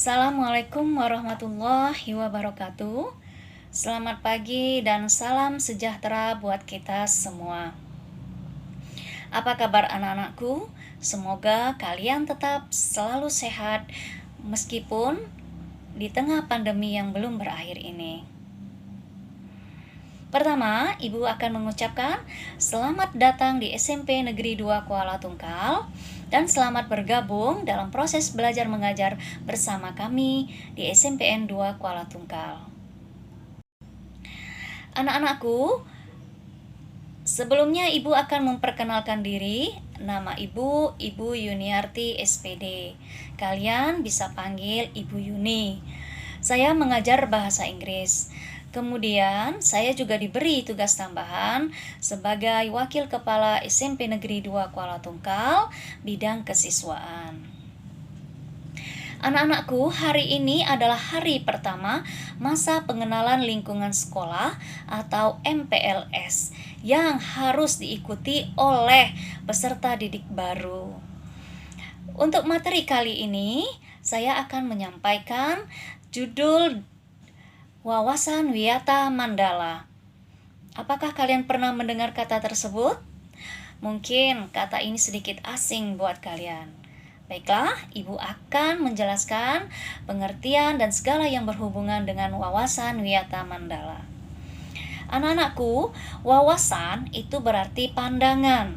Assalamualaikum warahmatullahi wabarakatuh. Selamat pagi dan salam sejahtera buat kita semua. Apa kabar anak-anakku? Semoga kalian tetap selalu sehat meskipun di tengah pandemi yang belum berakhir ini. Pertama, Ibu akan mengucapkan selamat datang di SMP Negeri 2 Kuala Tungkal dan selamat bergabung dalam proses belajar mengajar bersama kami di SMPN 2 Kuala Tungkal. Anak-anakku, sebelumnya Ibu akan memperkenalkan diri. Nama Ibu Yuniarti SPD. Kalian bisa panggil Ibu Yuni. Saya mengajar bahasa Inggris. Kemudian saya juga diberi tugas tambahan sebagai Wakil Kepala SMP Negeri 2 Kuala Tungkal bidang kesiswaan. Anak-anakku, hari ini adalah hari pertama masa pengenalan lingkungan sekolah atau MPLS yang harus diikuti oleh peserta didik baru. Untuk materi kali ini, saya akan menyampaikan judul Wawasan Wiyata Mandala. Apakah kalian pernah mendengar kata tersebut? Mungkin kata ini sedikit asing buat kalian. Baiklah, Ibu akan menjelaskan pengertian dan segala yang berhubungan dengan wawasan Wiyata Mandala. Anak-anakku, wawasan itu berarti pandangan.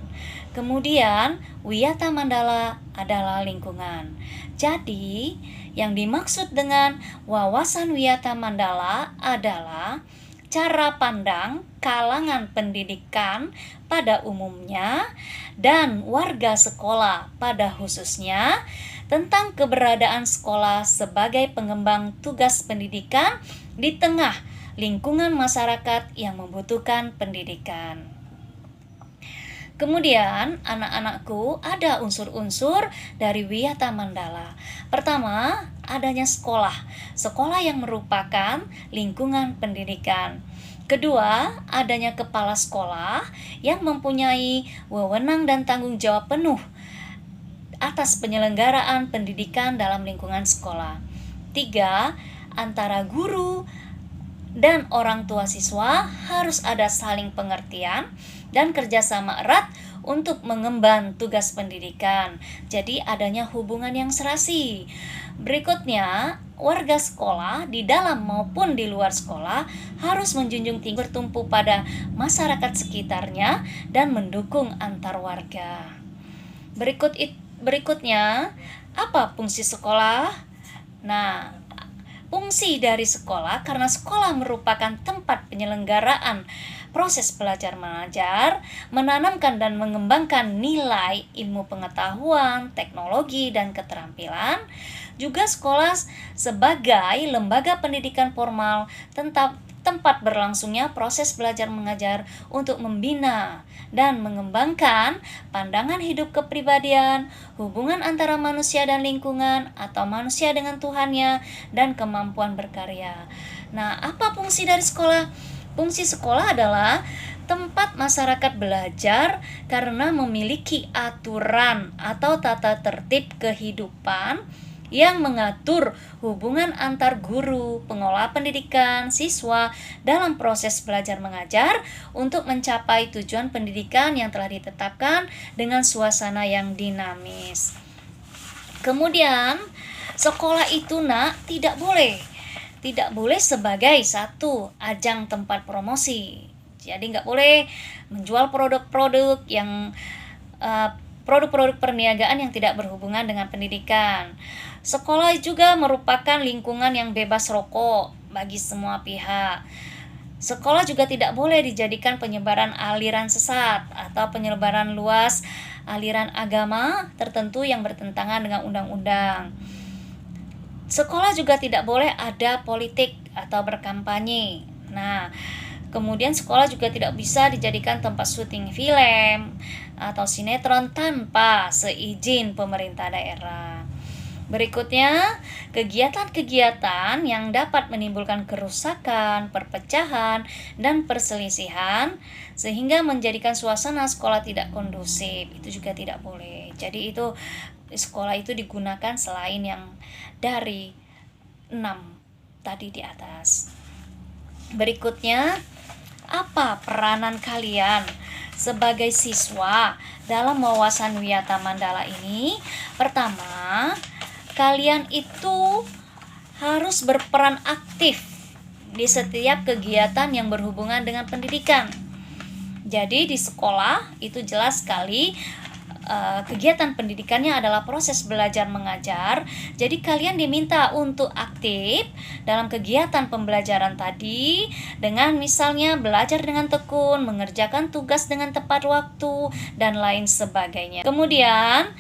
Kemudian, Wiyata Mandala adalah lingkungan. Jadi, yang dimaksud dengan wawasan Wiyata Mandala adalah cara pandang kalangan pendidikan pada umumnya dan warga sekolah pada khususnya tentang keberadaan sekolah sebagai pengembang tugas pendidikan di tengah lingkungan masyarakat yang membutuhkan pendidikan. Kemudian, anak-anakku, ada unsur-unsur dari Wiyata Mandala. Pertama, adanya sekolah. Sekolah yang merupakan lingkungan pendidikan. Kedua, adanya kepala sekolah yang mempunyai wewenang dan tanggung jawab penuh atas penyelenggaraan pendidikan dalam lingkungan sekolah. Tiga, antara guru dan orang tua siswa harus ada saling pengertian dan kerjasama erat untuk mengemban tugas pendidikan. Jadi adanya hubungan yang serasi. Berikutnya, warga sekolah di dalam maupun di luar sekolah harus menjunjung tinggi bertumpu pada masyarakat sekitarnya dan mendukung antar warga. Berikutnya, apa fungsi sekolah? Nah, fungsi dari sekolah, karena sekolah merupakan tempat penyelenggaraan proses belajar mengajar, menanamkan dan mengembangkan nilai ilmu pengetahuan, teknologi, dan keterampilan. Juga sekolah sebagai lembaga pendidikan formal tempat berlangsungnya proses belajar mengajar untuk membina dan mengembangkan pandangan hidup kepribadian, hubungan antara manusia dan lingkungan atau manusia dengan Tuhannya, dan kemampuan berkarya. Nah, apa fungsi dari sekolah? Fungsi sekolah adalah tempat masyarakat belajar karena memiliki aturan atau tata tertib kehidupan yang mengatur hubungan antar guru, pengelola pendidikan, siswa dalam proses belajar mengajar untuk mencapai tujuan pendidikan yang telah ditetapkan dengan suasana yang dinamis. Kemudian, sekolah itu tidak boleh sebagai satu ajang tempat promosi. Jadi nggak boleh menjual produk-produk perniagaan yang tidak berhubungan dengan pendidikan. Sekolah juga merupakan lingkungan yang bebas rokok bagi semua pihak. Sekolah juga tidak boleh dijadikan penyebaran aliran sesat atau penyebaran luas aliran agama tertentu yang bertentangan dengan undang-undang. Sekolah juga tidak boleh ada politik atau berkampanye. Nah, kemudian sekolah juga tidak bisa dijadikan tempat syuting film atau sinetron tanpa seizin pemerintah daerah. Berikutnya, kegiatan-kegiatan yang dapat menimbulkan kerusakan, perpecahan, dan perselisihan sehingga menjadikan suasana sekolah tidak kondusif, itu juga tidak boleh. Jadi sekolah itu digunakan selain yang dari 6 tadi di atas. Berikutnya, apa peranan kalian sebagai siswa dalam wawasan Wiyata Mandala ini? Pertama, kalian itu harus berperan aktif di setiap kegiatan yang berhubungan dengan pendidikan. Jadi di sekolah itu jelas sekali kegiatan pendidikannya adalah proses belajar mengajar. Jadi kalian diminta untuk aktif dalam kegiatan pembelajaran tadi dengan misalnya belajar dengan tekun, mengerjakan tugas dengan tepat waktu, dan lain sebagainya. Kemudian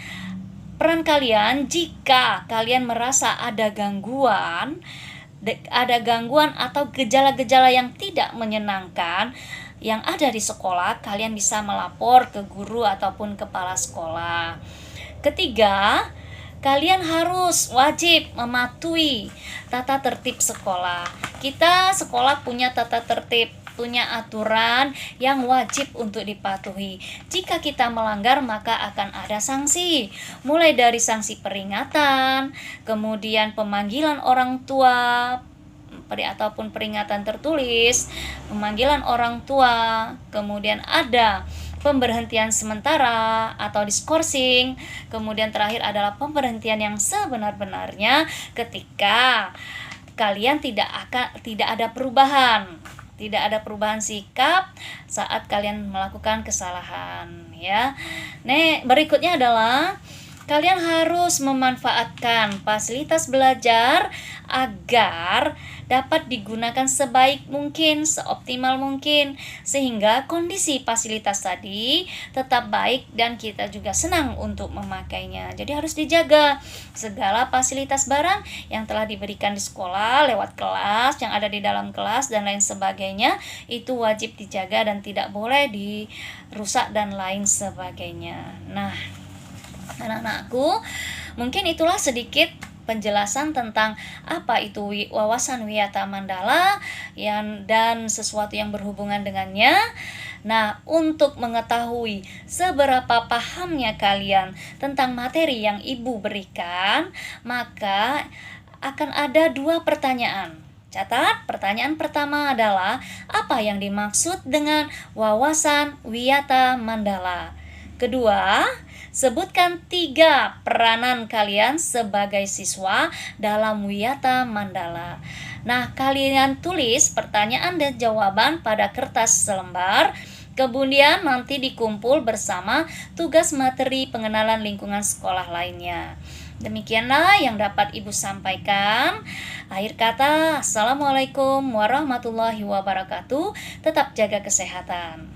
peran kalian jika kalian merasa ada gangguan atau gejala-gejala yang tidak menyenangkan yang ada di sekolah, kalian bisa melapor ke guru ataupun kepala sekolah. Ketiga, kalian harus wajib mematuhi tata tertib sekolah. Kita sekolah punya tata tertib, punya aturan yang wajib untuk dipatuhi. Jika kita melanggar, maka akan ada sanksi. Mulai dari sanksi peringatan, kemudian pemanggilan orang tua, ataupun peringatan tertulis, pemanggilan orang tua, kemudian ada pemberhentian sementara atau diskorsing, kemudian terakhir adalah pemberhentian yang sebenar-benarnya ketika kalian tidak ada perubahan sikap saat kalian melakukan kesalahan, ya. Berikutnya adalah kalian harus memanfaatkan fasilitas belajar agar dapat digunakan sebaik mungkin, seoptimal mungkin, sehingga kondisi fasilitas tadi tetap baik dan kita juga senang untuk memakainya. Jadi harus dijaga segala fasilitas barang yang telah diberikan di sekolah lewat kelas, yang ada di dalam kelas dan lain sebagainya, itu wajib dijaga dan tidak boleh dirusak dan lain sebagainya. Nah, anak-anakku, mungkin itulah sedikit penjelasan tentang apa itu wawasan Wiyata Mandala dan sesuatu yang berhubungan dengannya. Nah, untuk mengetahui seberapa pahamnya kalian tentang materi yang Ibu berikan, maka akan ada 2 pertanyaan. Catat, pertanyaan pertama adalah apa yang dimaksud dengan wawasan Wiyata Mandala? Kedua, sebutkan 3 peranan kalian sebagai siswa dalam Wiyata Mandala. Nah, kalian tulis pertanyaan dan jawaban pada kertas selembar, kemudian nanti dikumpul bersama tugas materi pengenalan lingkungan sekolah lainnya. Demikianlah yang dapat Ibu sampaikan. Akhir kata, Assalamualaikum warahmatullahi wabarakatuh. Tetap jaga kesehatan.